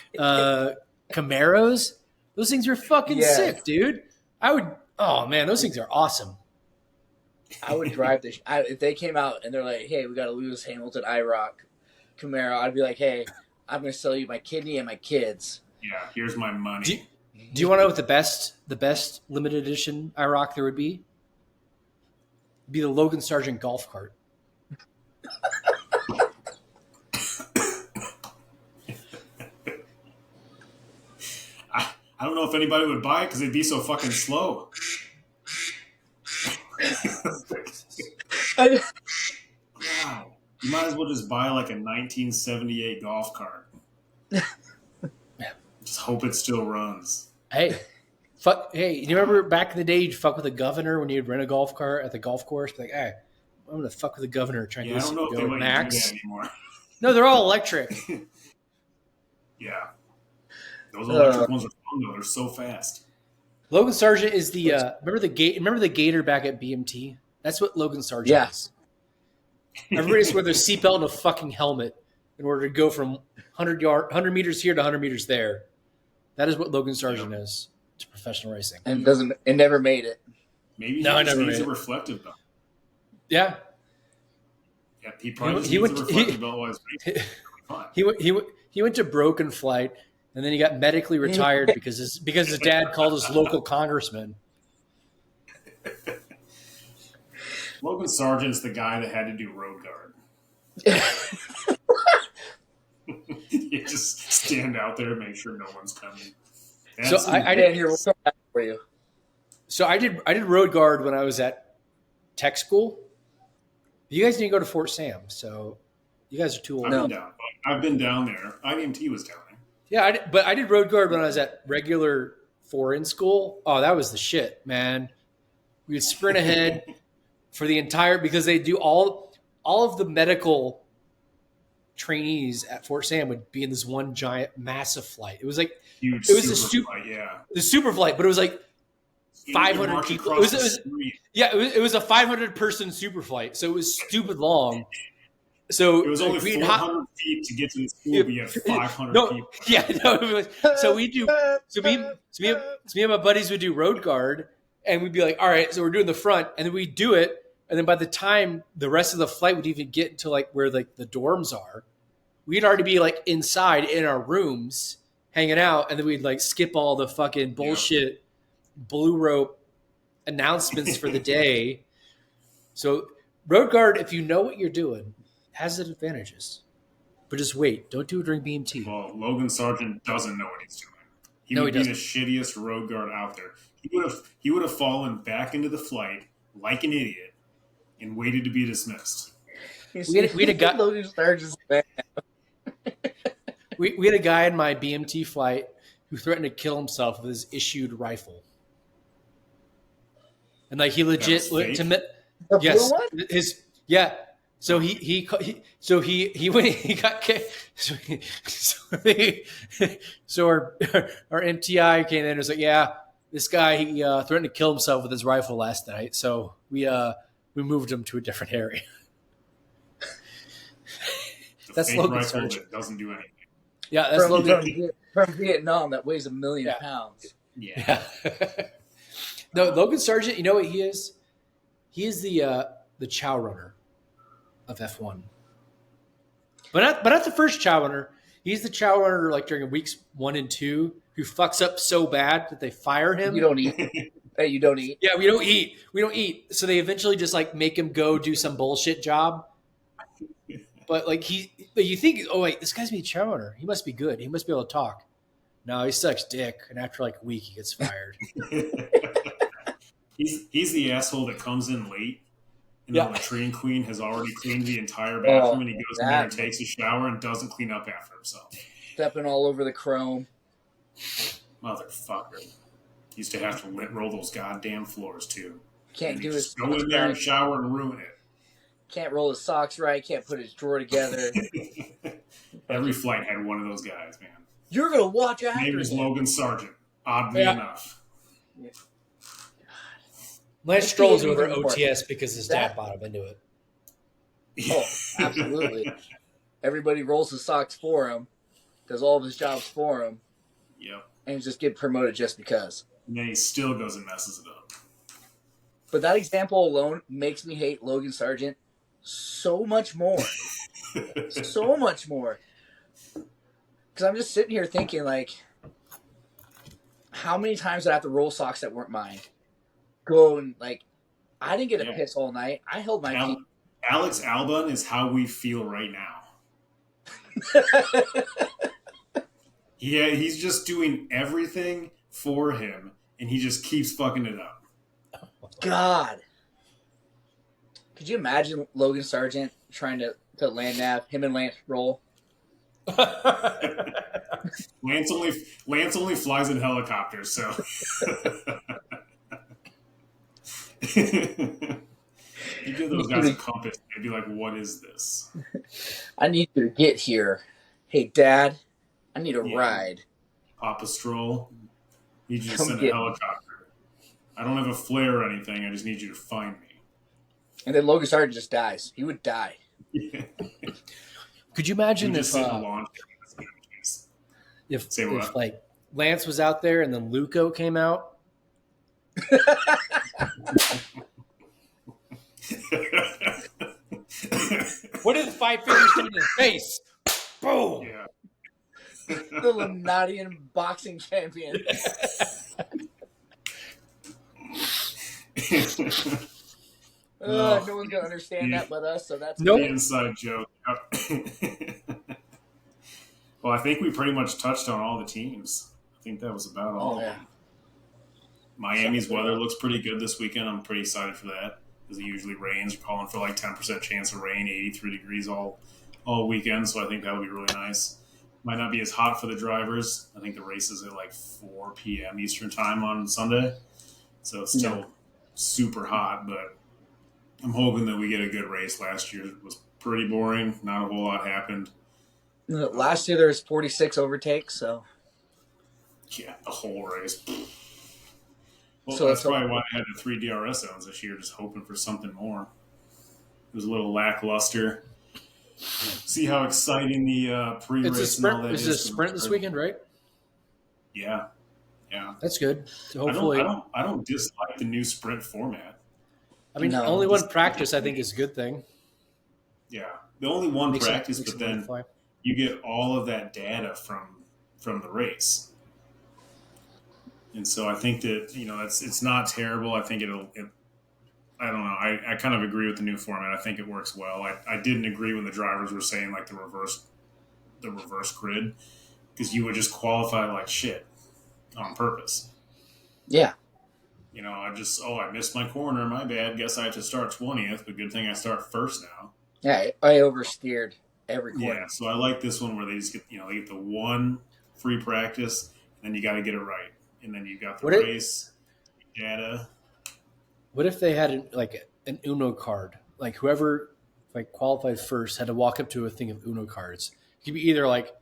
Camaros? Those things are fucking sick, dude. Oh man, those things are awesome. I would drive this. If they came out and they're like, "Hey, we got a Lewis Hamilton IROC Camaro," I'd be like, "Hey, I'm going to sell you my kidney and my kids." Yeah, here's my money. Do you want to know what the best limited edition IROC there would be? It'd be the Logan Sargent golf cart. I don't know if anybody would buy it because it'd be so fucking slow. Wow. You might as well just buy like a 1978 golf cart. Just hope it still runs. Hey, you remember back in the day you'd fuck with the governor when you'd rent a golf cart at the golf course? Like, hey, I'm going to fuck with the governor trying to I don't know if they let Max. you do that anymore. No, they're all electric. Yeah. Those electric ones are fun though. They're so fast. Logan Sargent is the remember the Gator back at BMT? That's what Logan Sargent is. Everybody's wear their seatbelt and a fucking helmet in order to go from 100 meters here to 100 meters there. That is what Logan Sargent is to professional racing. And it never made it. Maybe he just needs a reflective belt. Yeah. Yeah, he probably needs a reflective belt while he's racing. He went to Broken Flight, and then he got medically retired because his dad called his local congressman. Logan Sargent's the guy that had to do road guard. You just stand out there and make sure no one's coming. So I did road guard when I was at tech school. You guys didn't go to Fort Sam, so you guys are too old. I've been down there. IMT was down there. Yeah, but I did road guard when I was at regular foreign school. Oh, that was the shit, man. We would sprint ahead for the entire, because they do all of the medical trainees at Fort Sam would be in this one giant, massive flight. It was like huge. It was super flight, yeah. The super flight, but it was like 500 people. It was a 500-person super flight, so it was stupid long. So it was only 400 feet to get to the school, but you had 500 people. Yeah, no. So we do. So me and my buddies would do road guard, and we'd be like, all right, so we're doing the front, and then we do it, and then by the time the rest of the flight would even get to like where like the dorms are, we'd already be like inside in our rooms hanging out, and then we'd like skip all the fucking bullshit blue rope announcements for the day. So road guard, if you know what you're doing, has its advantages. But just wait. Don't do it during BMT. Well, Logan Sargent doesn't know what he's doing. He would be the shittiest road guard out there. He would have fallen back into the flight like an idiot and waited to be dismissed. We had a guy. Logan Sargent's bad. We had a guy in my BMT flight who threatened to kill himself with his issued rifle. And like he legit yes, his So he went. He got. So our MTI came in and was like, yeah, this guy he threatened to kill himself with his rifle last night. So we moved him to a different area. That's Logan Sargent. That doesn't do anything. Yeah, that's Logan from Vietnam that weighs 1 million pounds. Yeah. No, Logan Sargent. You know what he is? He is the chow runner of F1, but not the first chow runner. He's the chow runner like during weeks 1 and 2 who fucks up so bad that they fire him. You don't eat. Hey, you don't eat. Yeah, we don't eat. We don't eat. So they eventually just like make him go do some bullshit job. But like you think, oh wait, this guy's be a chow runner. He must be good. He must be able to talk. No, he sucks dick, and after like a week, he gets fired. He's the asshole that comes in late. And the latrine queen has already cleaned the entire bathroom, and he goes in there and takes a shower and doesn't clean up after himself. Stepping all over the chrome. Motherfucker. Used to have to roll those goddamn floors, too. Can't do his go in there and shower and ruin it. Can't roll his socks right. Can't put his drawer together. Every flight had one of those guys, man. You're going to watch after him. His name is Logan Sargent, oddly enough. Yeah. Lance Stroll's over OTS because his dad bought him into it. Oh, absolutely. Everybody rolls his socks for him, does all of his jobs for him. Yep. And just get promoted just because. And then he still goes and messes it up. But that example alone makes me hate Logan Sargent so much more. So much more. Because I'm just sitting here thinking, like, how many times did I have to roll socks that weren't mine? Go and, like, I didn't get a piss all night. I held my feet. Alex Albon is how we feel right now. Yeah, he's just doing everything for him, and he just keeps fucking it up. God. Could you imagine Logan Sargent trying to land nav, him and Lance roll? Lance only flies in helicopters, so... You give those guys a compass, they'd be like, what is this? I need you to get here. Hey, Dad, I need a ride. Papa Stroll, need you to send a helicopter. I don't have a flare or anything, I just need you to find me. And then Logan Sargent just dies. He would die. Could you imagine if like Lance was out there and then Luco came out? What did the 5 fingers do in his face? Boom! Yeah. The Lenadian boxing champion. No one's gonna understand that but us, so that's the inside joke. Well, I think we pretty much touched on all the teams. I think that was about all. Yeah. Miami's weather looks pretty good this weekend. I'm pretty excited for that because it usually rains. We're calling for like 10% chance of rain, 83 degrees all weekend. So I think that'll be really nice. Might not be as hot for the drivers. I think the race is at like 4 p.m. Eastern time on Sunday. So it's still super hot, but I'm hoping that we get a good race. Last year was pretty boring. Not a whole lot happened. Last year there was 46 overtakes, so. Yeah, the whole race. Well, so that's probably why I had the 3 DRS zones this year, just hoping for something more. It was a little lackluster. See how exciting the pre-race and all that is. It's a sprint this weekend, right? Yeah. That's good. So hopefully, I don't dislike the new sprint format. I mean, only one practice I think is a good thing. Yeah, the only one practice, but then you get all of that data from the race, and so I think that it's not terrible. I think I don't know. I kind of agree with the new format. I think it works well. I didn't agree when the drivers were saying like the reverse grid, because you would just qualify like shit on purpose. Yeah. I missed my corner. My bad. Guess I have to start 20th, but good thing I start first now. Yeah, I oversteered every corner. Yeah, so I like this one where they just get, they get the one free practice, and then you got to get it right. And then you got the race data. What if they had an Uno card? Like whoever qualified first had to walk up to a thing of Uno cards. It could be either like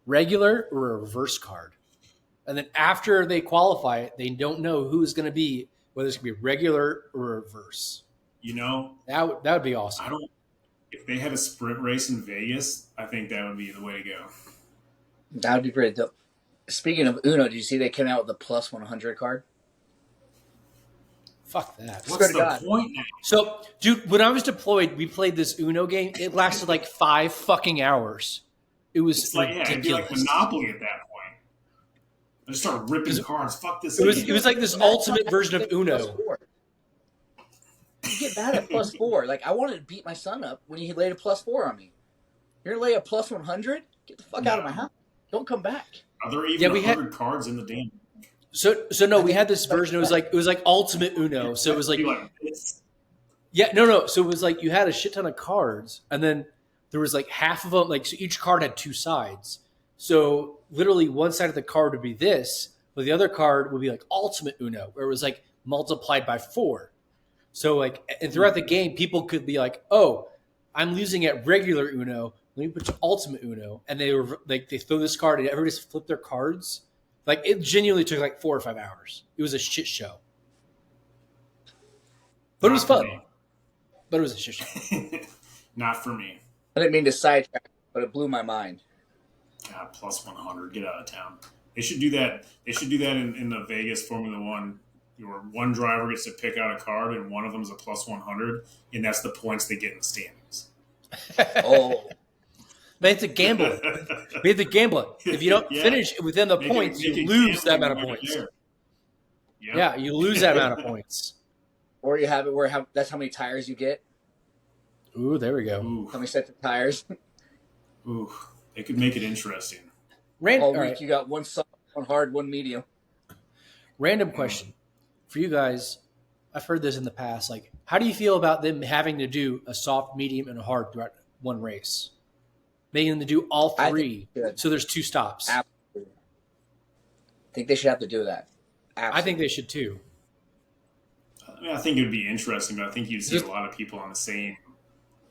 regular or a reverse card. And then after they qualify it, they don't know who's going to be, whether it's going to be regular or reverse. That would be awesome. If they had a sprint race in Vegas, I think that would be the way to go. That would be great. Speaking of Uno, did you see they came out with the plus 100 card? Fuck that. What's the point now? So, dude, when I was deployed, we played this Uno game. It lasted like 5 fucking hours. It was ridiculous. It'd be like Monopoly at that point. I just started ripping cards. Fuck this. It was like this ultimate version of Uno. You get mad at plus 4. Like, I wanted to beat my son up when he laid a plus 4 on me. You're going to lay a plus 100? Get the fuck out of my house. Don't come back. Are there even 100 cards in the damn? So no, we had this version. It was like ultimate Uno. So it was like this. Yeah, no. So it was like you had a shit ton of cards, and then there was like half of them. Like, so each card had 2 sides. So literally one side of the card would be this, but the other card would be like ultimate Uno, where it was like multiplied by 4. So and throughout the game, people could be like, "Oh, I'm losing at regular Uno. Let me put you ultimate Uno," and they were like, they throw this card, and everybody just flipped their cards. Like, it genuinely took like 4 or 5 hours. It was a shit show, but it was fun. But it was a shit show. Not for me. I didn't mean to sidetrack, but it blew my mind. God, plus 100. Get out of town. They should do that. They should do that in the Vegas Formula One. Where one driver gets to pick out a card, and one of them is a plus 100, and that's the points they get in the standings. Oh. But it's a gamble. We have to gamble it. If you don't finish within the points, you lose that amount of points. Yep. Yeah, you lose that amount of points. Or you have it where that's how many tires you get. Ooh, there we go. Ooh. How many sets of tires? Ooh, they could make it interesting. All week you got one soft, one hard, one medium. Random question for you guys. I've heard this in the past. Like, how do you feel about them having to do a soft, medium, and a hard throughout one race? Making them to do all 3, so there's 2 stops. Absolutely. I think they should have to do that. Absolutely. I think they should too. I mean, I think it would be interesting, but I think you'd see a lot of people on the same.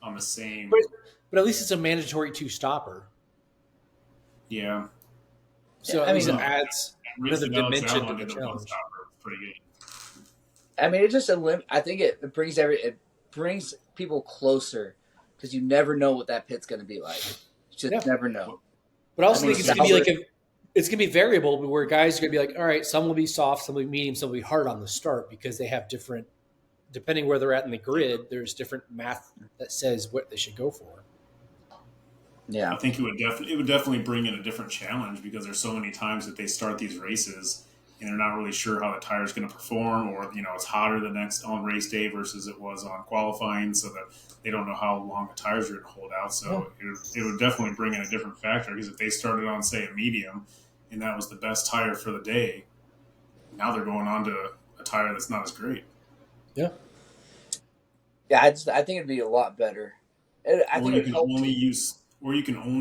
But at least it's a mandatory 2-stopper. Yeah. So at least it adds another dimension to the challenge. Pretty good. I mean, it just I think it brings people closer, because you never know what that pit's going to be like. You just never know. But I also think it's going to be it's going to be variable, where guys are going to be like, all right, some will be soft, some will be medium, some will be hard on the start, because they have different, depending where they're at in the grid, there's different math that says what they should go for. Yeah, I think it would definitely bring in a different challenge, because there's so many times that they start these races and they're not really sure how the tire's going to perform, or it's hotter the next on race day versus it was on qualifying, so that they don't know how long the tires are going to hold out. So it would definitely bring in a different factor, because if they started on, say, a medium and that was the best tire for the day, now they're going on to a tire that's not as great. Yeah. Yeah, I think it'd be a lot better. You can only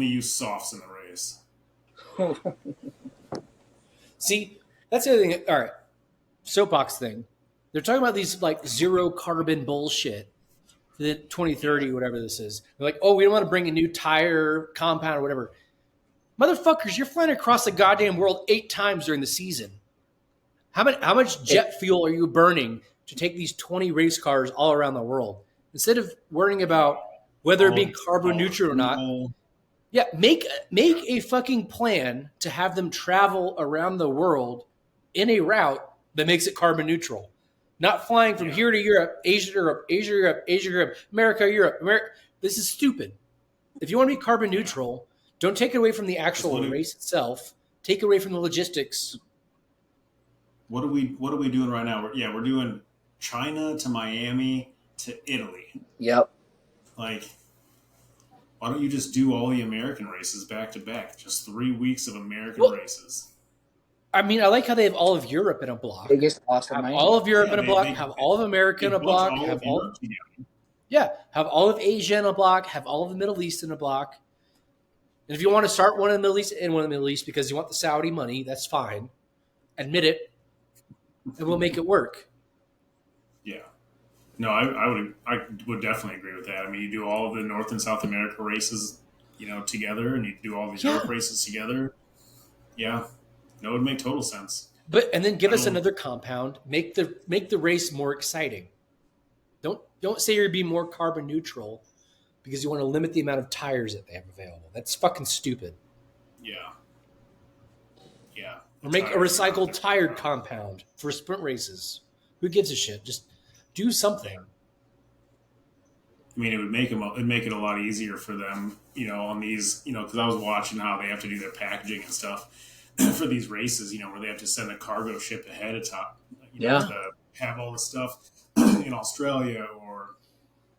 use softs in the race. See, that's the other thing. All right, soapbox thing. They're talking about these like zero carbon bullshit for the 2030, whatever this is. They're like, oh, we don't want to bring a new tire compound or whatever. Motherfuckers, you're flying across the goddamn world 8 times during the season. How much jet fuel are you burning to take these 20 race cars all around the world? Instead of worrying about whether it be carbon neutral or not, yeah, make a fucking plan to have them travel around the world in a route that makes it carbon neutral. Not flying from here to Europe, Asia to Europe, Asia to Europe, Asia to Europe, America, Europe, America. This is stupid. If you want to be carbon neutral, don't take it away from the actual race itself. Take it away from the logistics. What are we doing right now? We're doing China to Miami to Italy. Yep. Like, why don't you just do all the American races back to back? Just 3 weeks of American races. I mean, I like how they have all of Europe in a block. Biggest awesome. Have all of Europe in a block. Have all of America in a block. Have all of Asia in a block. Have all of the Middle East in a block. And if you want to start one in the Middle East and one in the Middle East because you want the Saudi money, that's fine. Admit it, and we'll make it work. Yeah. No, I would definitely agree with that. I mean, you do all of the North and South America races, together, and you do all these Europe races together. Yeah, that would make total sense. And then give us another compound. Make the race more exciting. Don't say you're being more carbon neutral because you want to limit the amount of tires that they have available. That's fucking stupid. Yeah. Yeah. Or make a recycled tire compound for sprint races. Who gives a shit? Just do something. I mean, it'd make it a lot easier for them, on these, because I was watching how they have to do their packaging and stuff for these races, where they have to send a cargo ship ahead of time, to have all the stuff in Australia or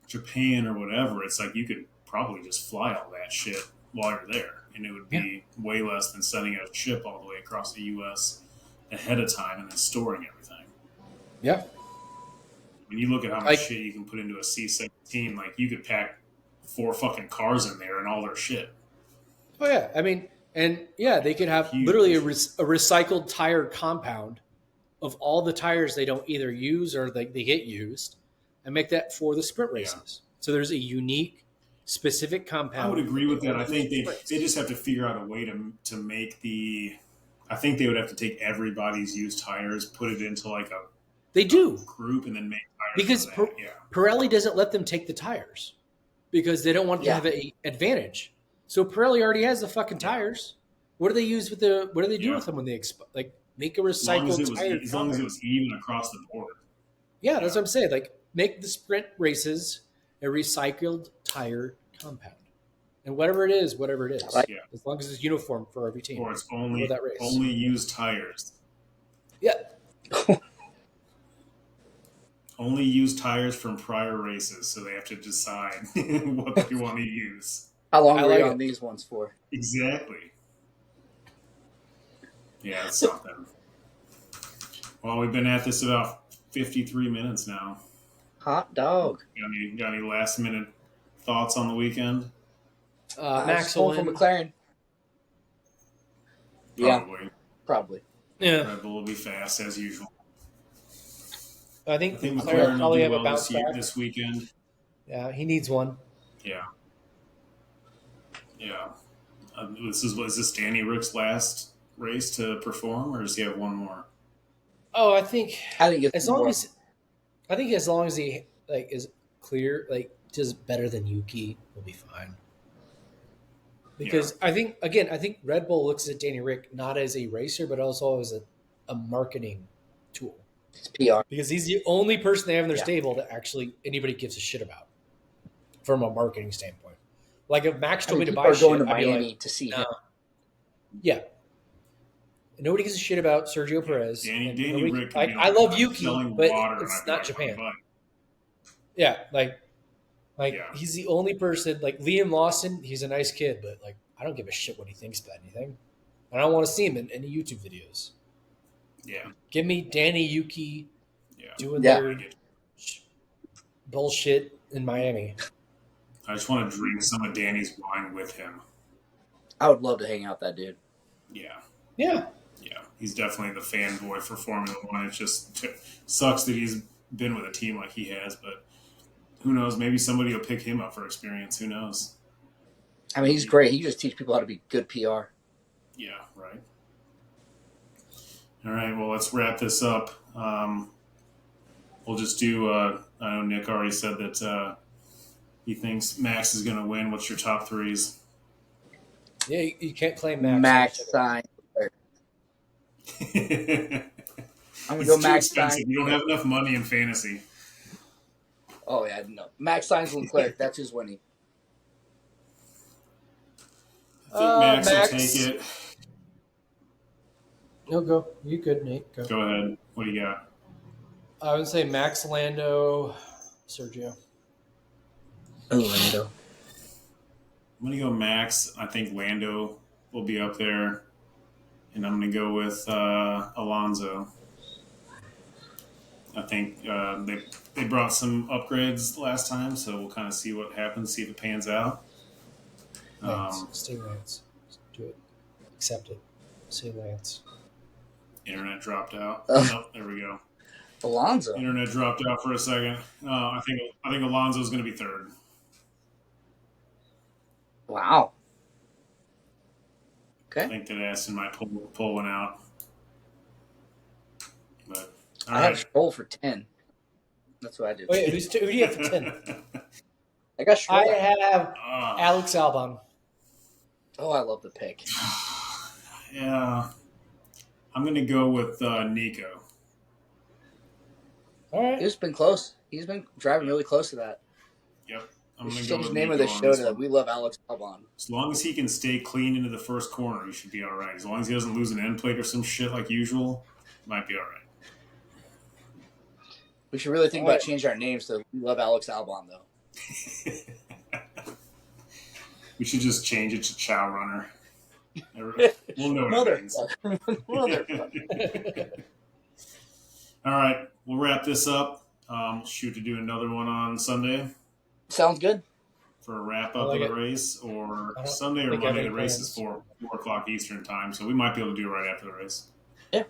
Japan or whatever. It's like you could probably just fly all that shit while you're there, and it would be way less than sending a ship all the way across the U.S. ahead of time and then storing everything. Yeah. When you look at how much shit you can put into a C-17, like you could pack 4 fucking cars in there and all their shit. Oh yeah, I mean, and yeah, they could have literally a recycled tire compound of all the tires they don't either use or they get used, and make that for the sprint races. Yeah. So there's a unique, specific compound. I would agree with that. I think they just have to figure out a way to make the. I think they would have to take everybody's used tires, put it into like a. They do group and then make tires because Pirelli doesn't let them take the tires because they don't want to have an advantage. So Pirelli already has the fucking tires. What do they use with the? What do they do with them when they make a recycled tire? As long as it was even across the board. Yeah, that's what I'm saying. Like make the sprint races a recycled tire compound, and whatever it is. Yeah. As long as it's uniform for every team. Or it's only used tires. Yeah. Only use tires from prior races, so they have to decide what they want to use. How long are you on these ones for? Exactly. Yeah, it's something. Well, we've been at this about 53 minutes now. Hot dog. Got any last minute thoughts on the weekend? Max will win. McLaren. Probably. Yeah. Red Bull will be fast as usual. I think McLaren probably will have do a well bounce this weekend. Yeah, he needs one. Yeah. Is this Danny Rick's last race to perform, or does he have one more? Oh, I think as long as he is clear, does better than Yuki, will be fine. Because I think Red Bull looks at Danny Rick not as a racer, but also as a marketing tool. It's PR. Because he's the only person they have in their stable that actually anybody gives a shit about from a marketing standpoint. Like if Max told me to buy shit, going to Miami to see him. Yeah. Nobody gives a shit about Sergio Perez. Danny Rick. I love Yuki, but it's not Japan. Yeah, he's the only person. Like Liam Lawson, he's a nice kid, but I don't give a shit what he thinks about anything. I don't want to see him in any YouTube videos. Yeah. Give me Danny Yuki doing their bullshit in Miami. I just want to drink some of Danny's wine with him. I would love to hang out with that dude. Yeah. Yeah. Yeah. He's definitely the fanboy for Formula One. It just sucks that he's been with a team like he has, but who knows? Maybe somebody will pick him up for experience. Who knows? I mean, he's great. He just teaches people how to be good PR. Yeah, right. All right, well, let's wrap this up. We'll just do. I know Nick already said that he thinks Max is going to win. What's your top threes? Yeah, you can't claim Max. Max Sainz. I'm gonna go Max Sainz. You don't have enough money in fantasy. Oh yeah, no. Max Sainz Leclerc. That's who's winning. I think Max will take it. No, go. You good, Nate? Go ahead. What do you got? I would say Max, Lando, Sergio. Oh, Lando. I'm going to go Max. I think Lando will be up there. And I'm going to go with Alonso. I think they brought some upgrades last time, so we'll kind of see what happens, see if it pans out. Lance. Stay Lance. Do it. Accept it. Say Lance. Internet dropped out. Oh, there we go. Alonso. Internet dropped out for a second. I think Alonso's going to be third. Wow. Okay. I think that Aston might pull one out. But I have Stroll for 10. That's what I do. Oh, yeah, who do you have for 10? I got Stroll. I have Alex Albon. Oh, I love the pick. Yeah. I'm going to go with Nico. All right. He's been close. He's been driving really close to that. Yep. We should change the name of the show to We Love Alex Albon. As long as he can stay clean into the first corner, he should be all right. As long as he doesn't lose an end plate or some shit like usual, might be all right. We should really think about changing our names to We Love Alex Albon, though. We should just change it to Chow Runner. We'll know what it means. All right, we'll wrap this up. We'll shoot to do another one on Sunday. Sounds good. For a wrap up of the race, or Sunday or Monday. The race is 4 o'clock Eastern time, so we might be able to do it right after the race. Yeah.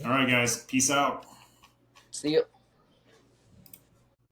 All right, guys. Peace out. See you.